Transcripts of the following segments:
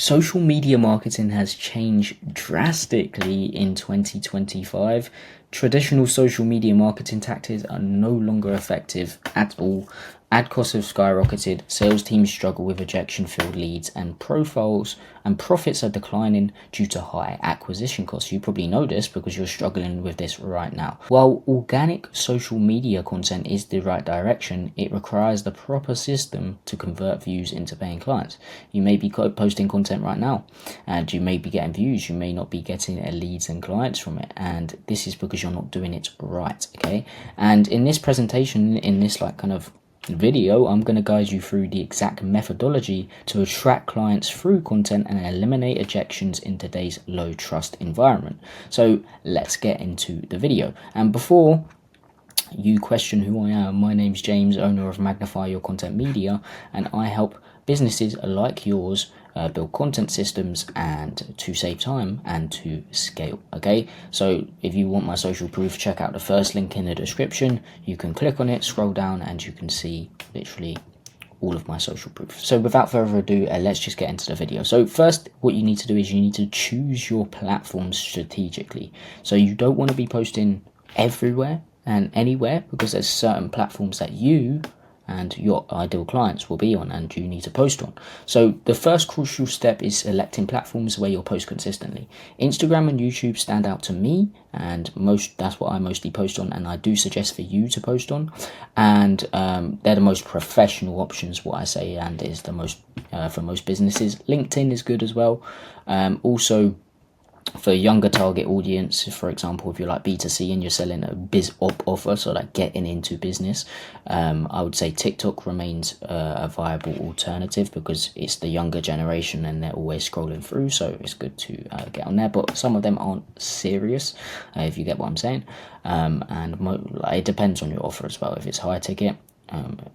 Social media marketing has changed drastically in 2025. Traditional social media marketing tactics are no longer effective at all. Ad costs have skyrocketed, sales teams struggle with rejection filled leads, and profiles and profits are declining due to high acquisition costs. You probably know this because you're struggling with this right now. While organic social media content is the right direction, it requires the proper system to convert views into paying clients. You may be posting content right now and you may be getting views, you may not be getting leads and clients from it, and this is because you're not doing it right. Okay, and in this presentation, in this kind of video, I'm going to guide you through the exact methodology to attract clients through content and eliminate ejections in today's low trust environment. So let's get into the video. And before you question who I am, my name's James, owner of Magnify Your Content Media, and I help businesses like yours build content systems and to save time and to scale. Okay, so if you want my social proof, check out the first link in the description. You can click on it, scroll down, and you can see literally all of my social proof. So without further ado, let's just get into the video. So first, what you need to do is you need to choose your platforms strategically. So you don't want to be posting everywhere and anywhere, because there's certain platforms that you and your ideal clients will be on and you need to post on. So the first crucial step is selecting platforms where you'll post consistently. Instagram and YouTube stand out to me, and that's what I mostly post on, and I do suggest for you to post on. And they're the most professional options, what I say, and is the most for most businesses. LinkedIn is good as well. Also, for a younger target audience, for example, if you're like B2C and you're selling a biz op offer, so like getting into business, I would say TikTok remains a viable alternative because it's the younger generation and they're always scrolling through, so it's good to get on there. But some of them aren't serious, if you get what I'm saying, and it depends on your offer as well. If it's high ticket,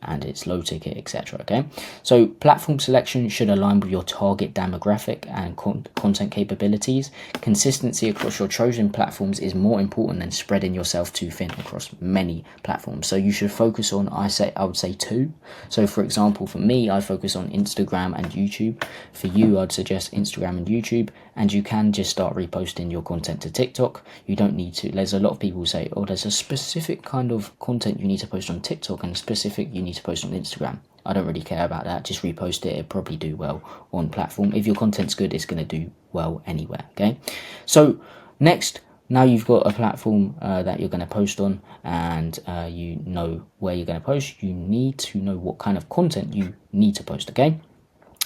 and it's low ticket, etc. Okay, so platform selection should align with your target demographic and content capabilities. Consistency across your chosen platforms is more important than spreading yourself too thin across many platforms. So you should focus on, I would say 2. So for example, for me, I focus on Instagram and YouTube. For you, I'd suggest Instagram and YouTube, and you can just start reposting your content to TikTok. You don't need to. There's a lot of people who say, oh, there's a specific kind of content you need to post on TikTok and specific you need to post on Instagram. I don't really care about that. Just repost it. It'll probably do well on platform. If your content's good, it's going to do well anywhere. Okay, so next, now you've got a platform that you're going to post on, and you know where you're going to post. You need to know what kind of content you need to post. Okay,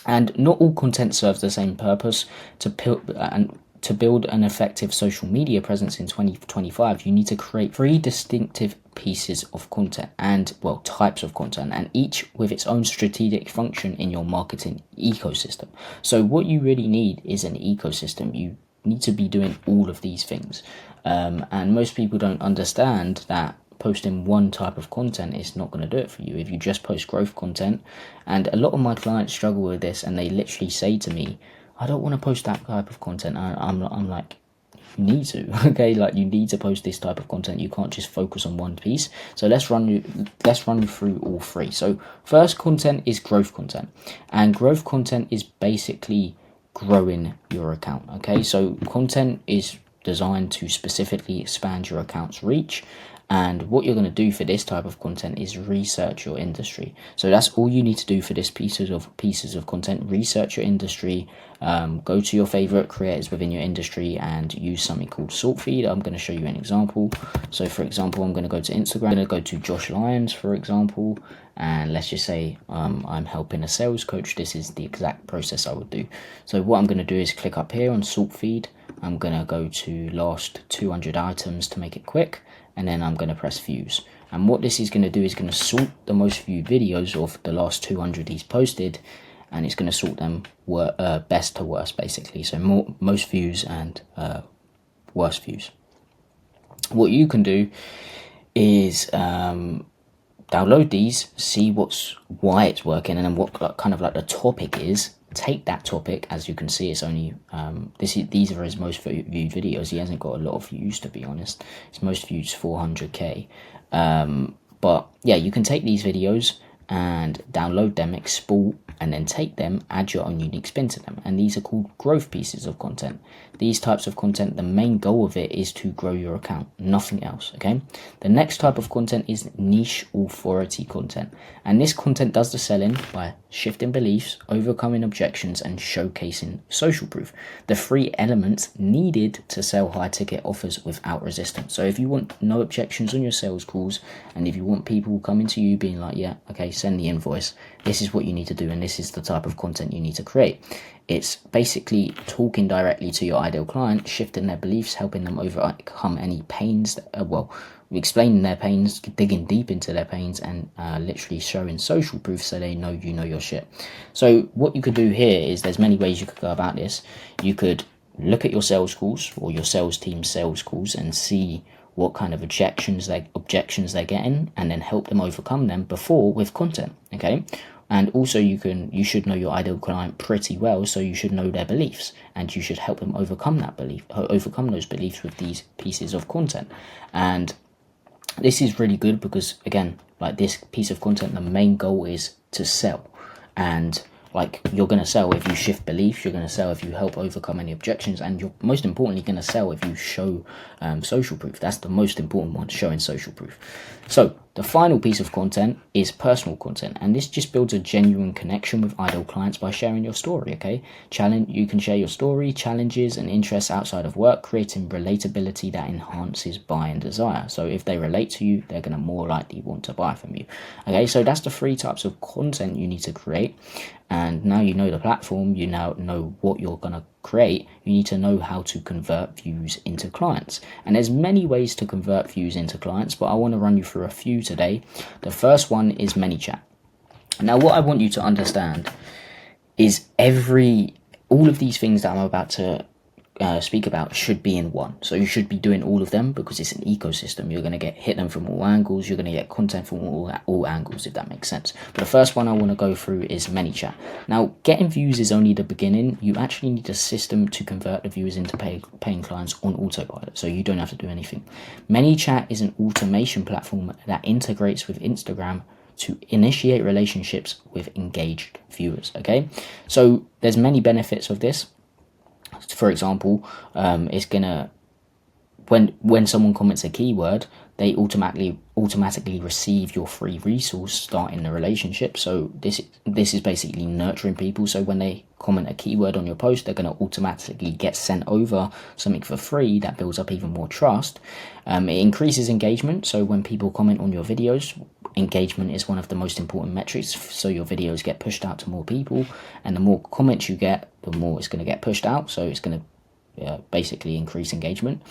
and not all content serves the same purpose. To build an effective social media presence in 2025, you need to create 3 distinctive pieces of content and, well, types of content, and each with its own strategic function in your marketing ecosystem. So what you really need is an ecosystem. You need to be doing all of these things, and most people don't understand that posting one type of content is not going to do it for you. If you just post growth content, and a lot of my clients struggle with this, and they literally say to me, I don't want to post that type of content. I'm like, you need to, okay? Like, you need to post this type of content. You can't just focus on one piece. So let's run through all 3. So first content is growth content, and growth content is basically growing your account. Okay, so content is designed to specifically expand your account's reach. And what you're going to do for this type of content is research your industry. So that's all you need to do for this pieces of content. Research your industry, go to your favorite creators within your industry and use something called salt feed. I'm going to show you an example. So for example, I'm going to go to Instagram. I'm going to go to Josh Lyons, for example, and let's just say I'm helping a sales coach. This is the exact process I would do. So what I'm going to do is click up here on salt feed. I'm going to go to last 200 items to make it quick, and then I'm going to press views. And what this is going to do is going to sort the most viewed videos of the last 200 he's posted, and it's going to sort them best to worst, basically. So most views and worst views. What you can do is download these, see why it's working, and then what kind of like the topic is. Take that topic. As you can see, it's only these are his most viewed videos. He hasn't got a lot of views, to be honest. His most views 400k. But yeah, you can take these videos and download them, export, and then take them, add your own unique spin to them. And these are called growth pieces of content. These types of content, the main goal of it is to grow your account, nothing else, okay? The next type of content is niche authority content. And this content does the selling by shifting beliefs, overcoming objections, and showcasing social proof. The 3 elements needed to sell high ticket offers without resistance. So if you want no objections on your sales calls, and if you want people coming to you being like, yeah, okay, send the invoice, this is what you need to do, and this is the type of content you need to create. It's basically talking directly to your ideal client, shifting their beliefs, helping them overcome any pains, explaining their pains, digging deep into their pains, and literally showing social proof so they know you know your shit. So what you could do here is there's many ways you could go about this. You could look at your sales calls or your sales team's sales calls and see what kind of objections they're getting, and then help them overcome them before with content, okay? And also you should know your ideal client pretty well, so you should know their beliefs, and you should help them overcome those beliefs with these pieces of content. And this is really good because, again, like this piece of content, the main goal is to sell. And like, you're going to sell if you shift beliefs, you're going to sell if you help overcome any objections, and you're most importantly going to sell if you show social proof. That's the most important one, showing social proof. So the final piece of content is personal content, and this just builds a genuine connection with ideal clients by sharing your story, okay? You can share your story, challenges, and interests outside of work, creating relatability that enhances buying desire. So if they relate to you, they're going to more likely want to buy from you, okay? So that's the 3 types of content you need to create. And now you know the platform, you now know what you're going to create, you need to know how to convert views into clients. And there's many ways to convert views into clients, but I want to run you through a few today. The first one is ManyChat. Now what I want you to understand is all of these things that I'm about to speak about should be in one. So you should be doing all of them because it's an ecosystem. You're going to hit them from all angles. You're going to get content from all angles, if that makes sense. But the first one I want to go through is ManyChat. Now, getting views is only the beginning. You actually need a system to convert the viewers into paying clients on autopilot, so you don't have to do anything. ManyChat is an automation platform that integrates with Instagram to initiate relationships with engaged viewers, okay? So there's many benefits of this. For example, it's gonna, when someone comments a keyword, they automatically receive your free resource starting the relationship. So this is basically nurturing people. So when they comment a keyword on your post, they're going to automatically get sent over something for free that builds up even more trust. It increases engagement. So when people comment on your videos, engagement is one of the most important metrics. So your videos get pushed out to more people, and the more comments you get, the more it's going to get pushed out. So it's going to basically increase engagement.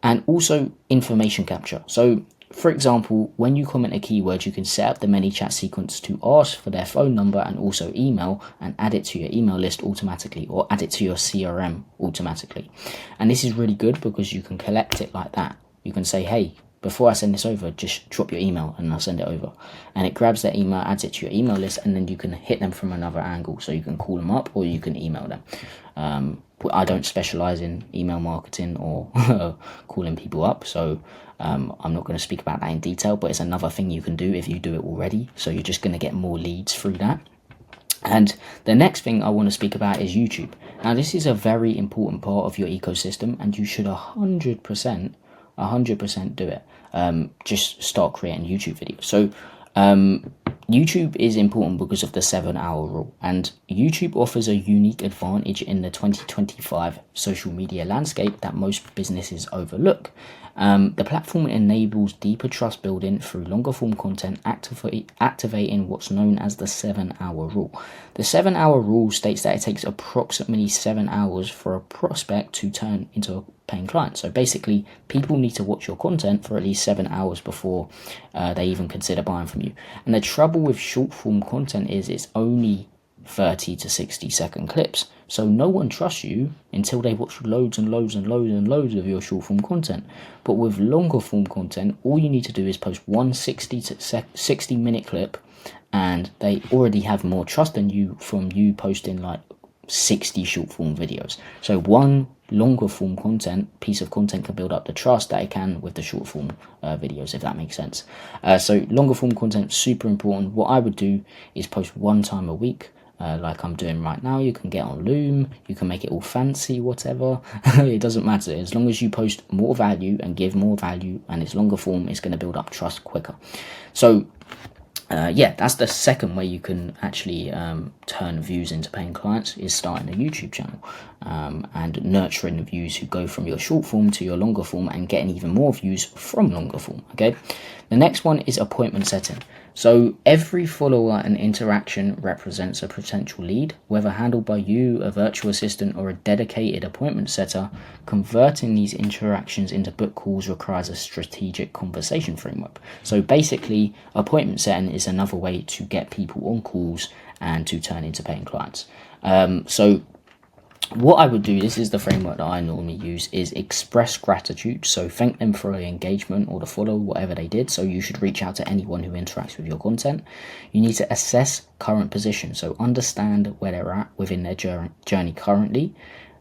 And also information capture. So for example, when you comment a keyword, you can set up the ManyChat sequence to ask for their phone number and also email, and add it to your email list automatically, or add it to your CRM automatically. And this is really good because you can collect it like that. You can say, hey, before I send this over, just drop your email and I'll send it over. And it grabs their email, adds it to your email list, and then you can hit them from another angle. So you can call them up or you can email them. I don't specialize in email marketing or calling people up, so I'm not going to speak about that in detail, but it's another thing you can do if you do it already. So you're just going to get more leads through that. And the next thing I want to speak about is YouTube. Now, this is a very important part of your ecosystem, and you should 100% do it. Just start creating YouTube videos. So YouTube is important because of the 7-hour rule, and YouTube offers a unique advantage in the 2025 social media landscape that most businesses overlook. The platform enables deeper trust building through longer form content, activating what's known as the 7-hour rule. The 7-hour rule states that it takes approximately 7 hours for a prospect to turn into a paying client. So basically, people need to watch your content for at least 7 hours before they even consider buying from you. And the trouble with short form content is it's only 30 to 60 second clips. So no one trusts you until they watch loads and loads and loads and loads of your short form content. But with longer form content, all you need to do is post one 60 minute clip, and they already have more trust in you from you posting like 60 short form videos. So one longer form piece of content can build up the trust that it can with the short form videos, if that makes sense. So longer form content, super important. What I would do is post one time a week. Like I'm doing right now. You can get on Loom, you can make it all fancy, whatever. It doesn't matter. As long as you post more value and give more value and it's longer form, it's going to build up trust quicker. So yeah, that's the second way you can actually turn views into paying clients, is starting a YouTube channel and nurturing the views who go from your short form to your longer form and getting even more views from longer form. Okay, the next one is appointment setting. So every follower and interaction represents a potential lead, whether handled by you, a virtual assistant, or a dedicated appointment setter. Converting these interactions into book calls requires a strategic conversation framework. So basically, appointment setting is another way to get people on calls and to turn into paying clients. So what I would do, this is the framework that I normally use, is express gratitude. So thank them for the engagement or the follow, whatever they did. So you should reach out to anyone who interacts with your content. You need to assess current position. So understand where they're at within their journey currently.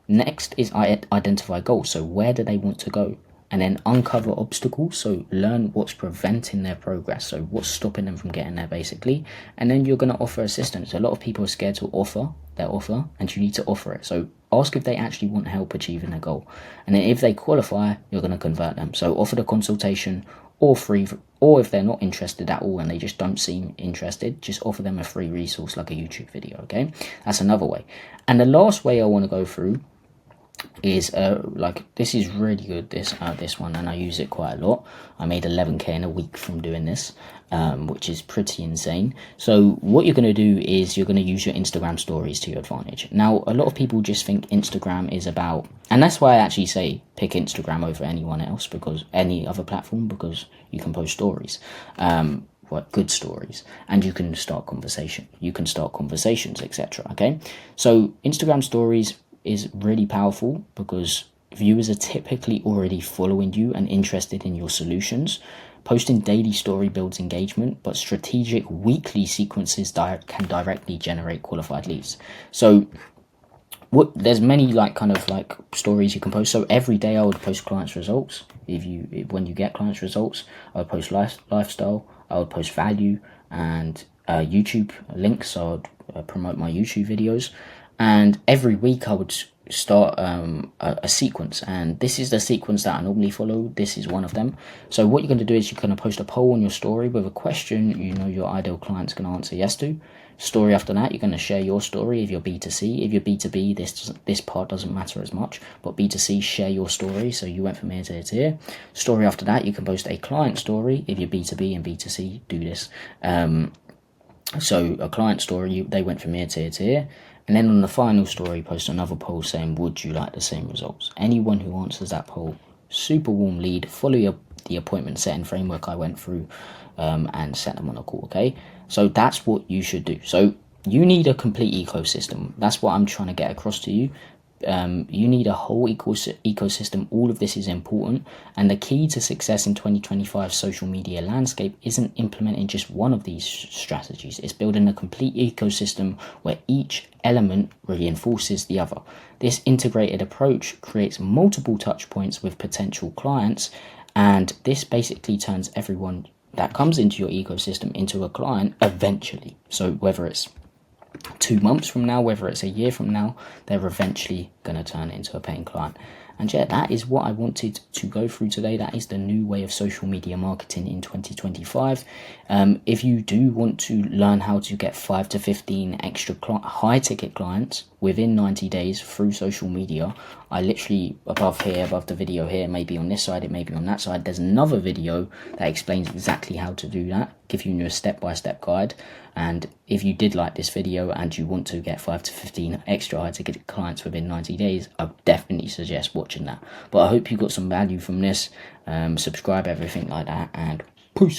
Next is identify goals. So where do they want to go? And then uncover obstacles. So learn what's preventing their progress. So what's stopping them from getting there, basically. And then you're going to offer assistance. A lot of people are scared to offer their offer, and you need to offer it. So ask if they actually want help achieving their goal. And then if they qualify, you're going to convert them. So offer the consultation or free, or if they're not interested at all and they just don't seem interested, just offer them a free resource like a YouTube video. Okay, that's another way. And the last way I want to go through is like, this is really good, this one, and I use it quite a lot. I made 11k in a week from doing this, which is pretty insane. So what you're going to do is you're going to use your Instagram stories to your advantage. Now, a lot of people just think Instagram is about, and that's why I actually say pick Instagram over anyone else, because any other platform, because you can post stories, good stories, and you can start conversations, etc. Okay, so Instagram stories is really powerful because viewers are typically already following you and interested in your solutions. Posting daily story builds engagement, but strategic weekly sequences can directly generate qualified leads. So there's many kind of stories you can post. So every day I would post clients results. When you get clients results, I would post lifestyle, I would post value, and YouTube links. So I would promote my YouTube videos. And every week I would start a sequence, and this is the sequence that I normally follow. This is one of them. So what you're going to do is you're going to post a poll on your story with a question your ideal client's going to answer yes to. Story after that, you're going to share your story if you're B2C. If you're B2B, this part doesn't matter as much, but B2C, share your story. So you went from here to here to here. Story after that, you can post a client story. If you're B2B and B2C, do this. So a client story, they went from here to here to here. And then on the final story, post another poll saying, would you like the same results? Anyone who answers that poll, super warm lead, follow the appointment setting framework I went through, and set them on a call, okay? So that's what you should do. So you need a complete ecosystem. That's what I'm trying to get across to you. You need a whole ecosystem. All of this is important, and the key to success in 2025 social media landscape isn't implementing just one of these strategies. It's building a complete ecosystem where each element reinforces the other. This integrated approach creates multiple touch points with potential clients, and this basically turns everyone that comes into your ecosystem into a client eventually. So whether it's 2 months from now, whether it's a year from now, they're eventually going to turn into a paying client. And yeah, that is what I wanted to go through today. That is the new way of social media marketing in 2025. If you do want to learn how to get 5 to 15 extra high ticket clients within 90 days through social media, I literally, above the video here, maybe on this side, it may be on that side, there's another video that explains exactly how to do that, giving you a step-by-step guide. And if you did like this video and you want to get 5 to 15 extra high ticket clients within 90 days, I would definitely suggest watching that. But I hope you got some value from this. Subscribe, everything like that, and peace.